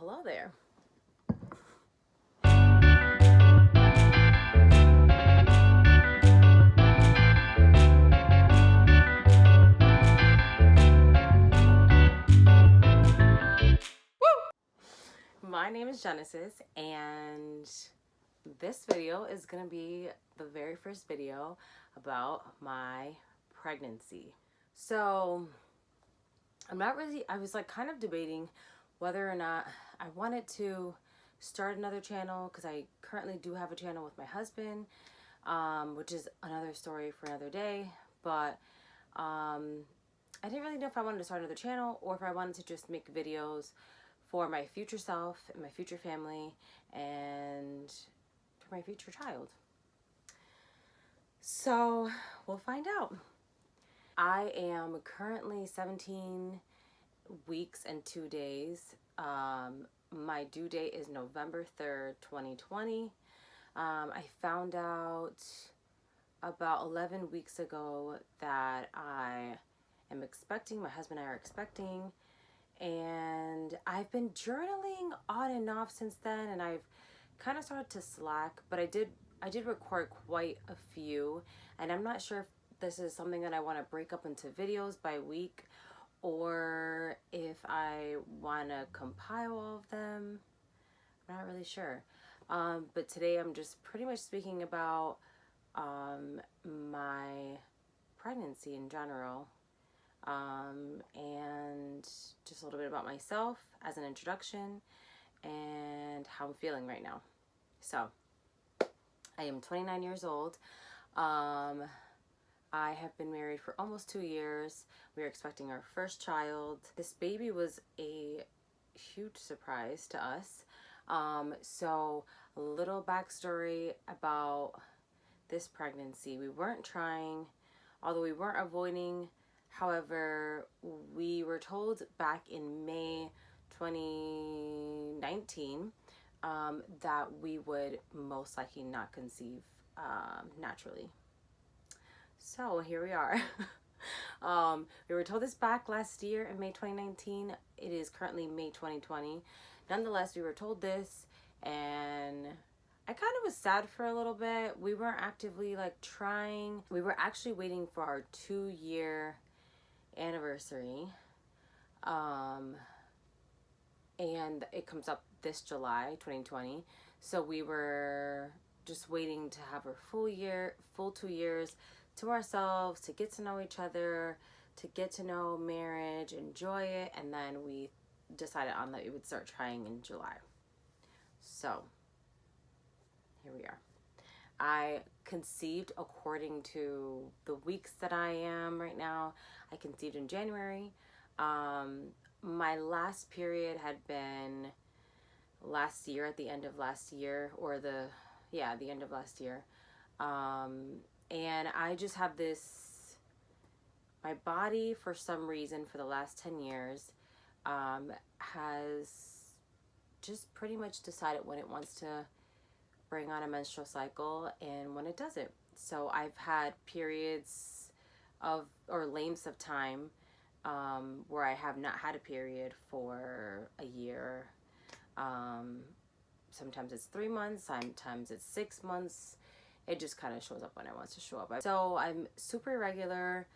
Well, hello there. My name is Genesis, and this video is going to be the very first video about my pregnancy. So, I was like kind of debating whether or not I wanted to start another channel, because I currently do have a channel with my husband, which is another story for another day. But I didn't really know if I wanted to start another channel or if I wanted to just make videos for my future self and my future family and for my future child. So we'll find out. I am currently 17 weeks and 2 days. My due date is November 3rd, 2020. I found out about 11 weeks ago that I am expecting. My husband and I are expecting. And I've been journaling on and off since then, and I've kind of started to slack, but I did record quite a few, and I'm not sure if this is something that I want to break up into videos by week or if I want to compile all of them. I'm not really sure. But today I'm just pretty much speaking about my pregnancy in general. And just a little bit about myself as an introduction and how I'm feeling right now. So, I am 29 years old. I have been married for almost 2 years. We are expecting our first child. This baby was a huge surprise to us. So a little backstory about this pregnancy. We weren't trying, although we weren't avoiding. However, we were told back in May 2019 that we would most likely not conceive naturally. So here we are. We were told this back last year in May 2019. It is currently May 2020. Nonetheless, we were told this, and I kind of was sad for a little bit. We weren't actively like trying. We were actually waiting for our 2-year anniversary, and it comes up this July 2020. So we were just waiting to have our full 2 years to ourselves, to get to know each other, to get to know marriage, enjoy it, and then we decided on that we would start trying in July. So here we are. I conceived according to the weeks that I am right now. I conceived in January. My last period had been last year, at the end of last year, or the end of last year. And I just have this, my body for some reason for the last 10 years has just pretty much decided when it wants to bring on a menstrual cycle and when it doesn't. So I've had periods or lengths of time where I have not had a period for a year. Sometimes it's 3 months, sometimes it's 6 months. It just kind of shows up when it wants to show up. So I'm super irregular.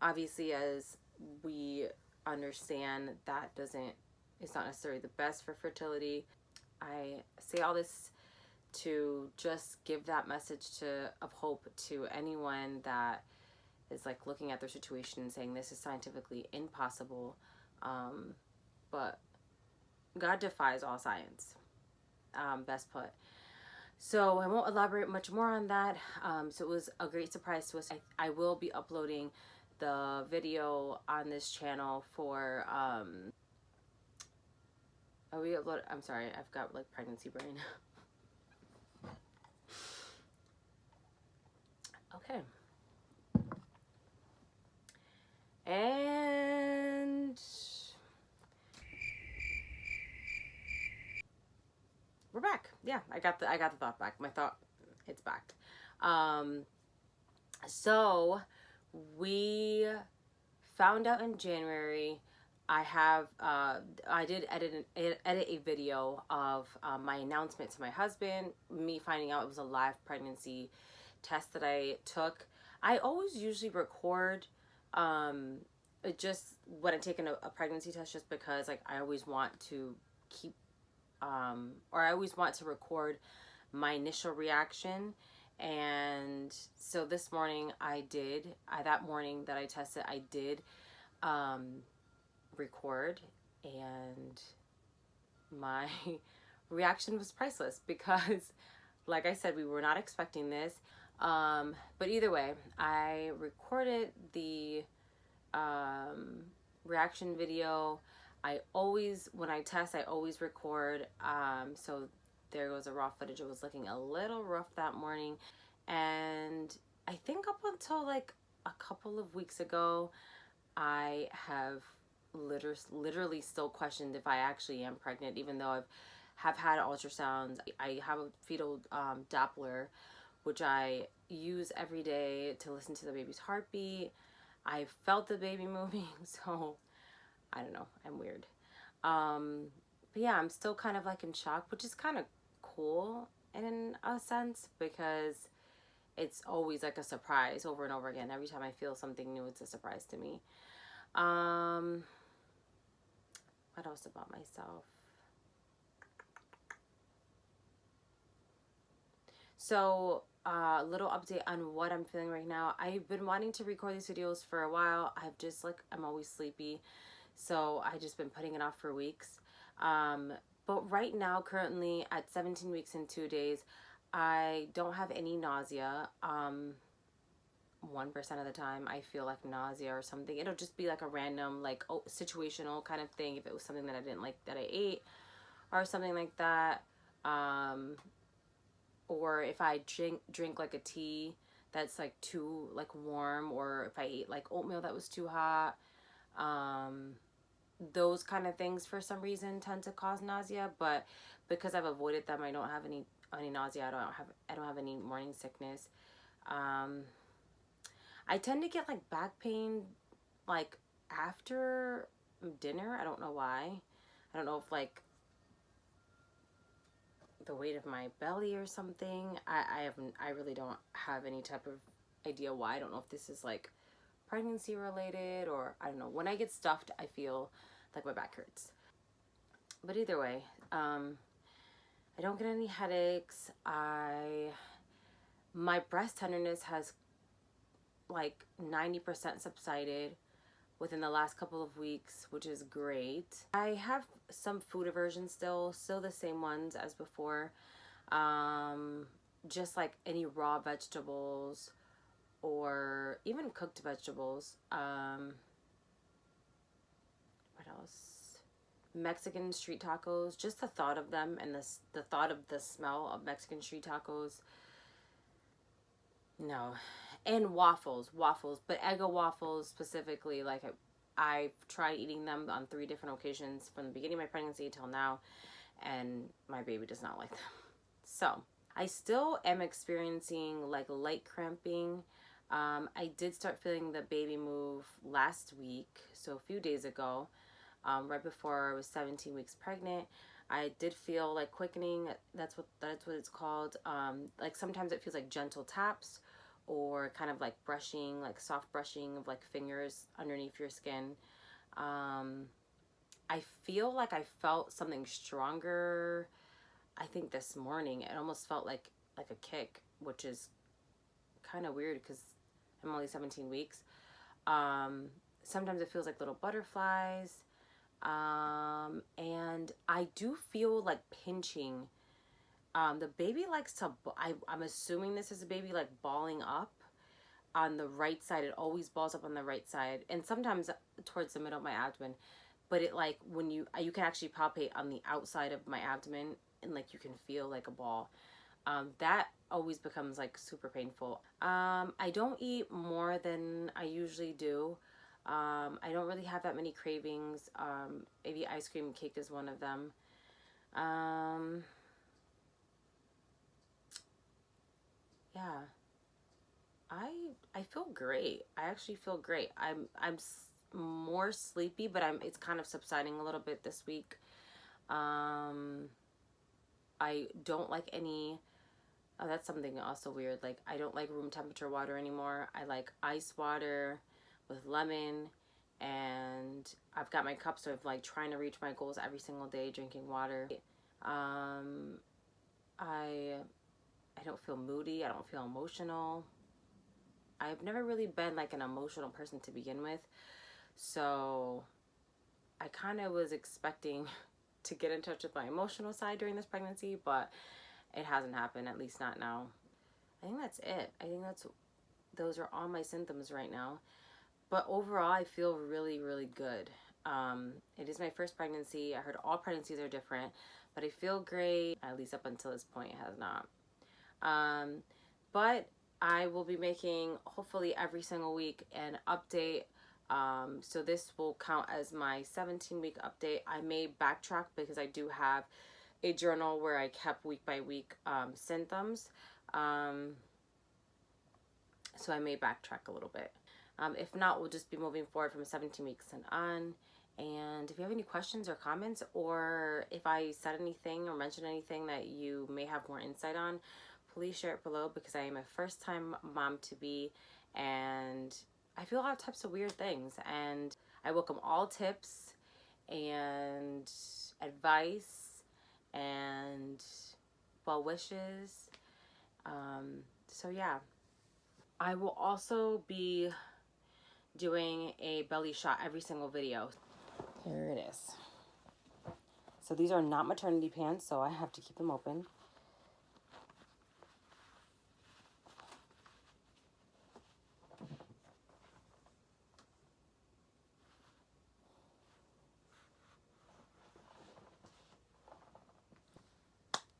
Obviously, as we understand, it's not necessarily the best for fertility. I say all this to just give that message of hope to anyone that is like looking at their situation and saying this is scientifically impossible. But God defies all science. Best put. So I won't elaborate much more on that. So it was a great surprise to us. I will be uploading the video on this channel for I'm sorry, I've got like pregnancy brain. Okay. And we're back. Yeah, I got the thought back. My thought, it's back. So we found out in January I did edit a video of my announcement to my husband, me finding out it was a live pregnancy test that I took. I always usually record just when I'm taking a pregnancy test, just because like I always want to keep or I always want to record my initial reaction. And so this morning that morning that I tested, I did um, record, and my reaction was priceless because, like I said, we were not expecting this. But either way, I recorded the reaction video. I always, when I test, I always record. So there was a raw footage. It was looking a little rough that morning. And I think up until like a couple of weeks ago, I have literally still questioned if I actually am pregnant, even though have had ultrasounds. I have a fetal Doppler, which I use every day to listen to the baby's heartbeat. I felt the baby moving, so I don't know. I'm weird. But yeah, I'm still kind of like in shock, which is kind of cool in a sense, because it's always like a surprise over and over again. Every time I feel something new, it's a surprise to me. What else about myself? So, a little update on what I'm feeling right now. I've been wanting to record these videos for a while. I'm always sleepy. So, I just been putting it off for weeks. But right now, currently at 17 weeks and 2 days, I don't have any nausea. 1% of the time I feel like nausea or something. It'll just be like a random, like, situational kind of thing. If it was something that I didn't like that I ate or something like that. Or if I drink like a tea that's like too like warm, or if I ate like oatmeal that was too hot. Those kind of things for some reason tend to cause nausea, but because I've avoided them, I don't have any nausea. I don't have any morning sickness. I tend to get like back pain like after dinner. I don't know why. I don't know if like the weight of my belly or something. I really don't have any type of idea why. I don't know if this is like pregnancy related, or I don't know. When I get stuffed, I feel like my back hurts. But either way, I don't get any headaches. My breast tenderness has like 90% subsided within the last couple of weeks, which is great. I have some food aversion still the same ones as before. Just like any raw vegetables or even cooked vegetables. What else? Mexican street tacos. Just the thought of them and the thought of the smell of Mexican street tacos. No. And waffles, but Eggo waffles specifically. Like I've tried eating them on 3 different occasions from the beginning of my pregnancy till now, and my baby does not like them. So I still am experiencing like light cramping. I did start feeling the baby move last week, so a few days ago, right before I was 17 weeks pregnant. I did feel like quickening. That's what it's called. Like sometimes it feels like gentle taps, or kind of like brushing, like soft brushing of like fingers underneath your skin. I feel like I felt something stronger. I think this morning it almost felt like a kick, which is kind of weird because I'm only 17 weeks. Sometimes it feels like little butterflies. And I do feel like pinching. The baby likes to, I'm assuming this is a baby like balling up on the right side. It always balls up on the right side, and sometimes towards the middle of my abdomen. But it like when you can actually palpate on the outside of my abdomen, and like you can feel like a ball. That always becomes like super painful. I don't eat more than I usually do. I don't really have that many cravings. Maybe ice cream and cake is one of them. Yeah, I feel great. I actually feel great. more sleepy, but it's kind of subsiding a little bit this week. I don't like any, oh, that's something also weird. Like, I don't like room temperature water anymore. I like ice water with lemon, and I've got my cup, so I'm like trying to reach my goals every single day drinking water. I don't feel moody. I don't feel emotional. I've never really been like an emotional person to begin with. So I kind of was expecting to get in touch with my emotional side during this pregnancy, but it hasn't happened, at least not now. I think that's it. I think those are all my symptoms right now. But overall, I feel really, really good. It is my first pregnancy. I heard all pregnancies are different, but I feel great. At least up until this point, it has not. But I will be making, hopefully every single week, an update. So this will count as my 17-week update. I may backtrack because I do have a journal where I kept week by week symptoms. So I may backtrack a little bit. If not, we'll just be moving forward from 17 weeks and on. And if you have any questions or comments, or if I said anything or mentioned anything that you may have more insight on, please share it below, because I am a first-time mom to be, and I feel all types of weird things, and I welcome all tips and advice and well wishes. So yeah, I will also be doing a belly shot every single video. Here it is. So these are not maternity pants, so I have to keep them open.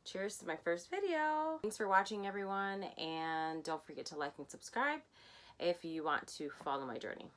Cheers to my first video. Thanks for watching, everyone, and don't forget to like and subscribe if you want to follow my journey.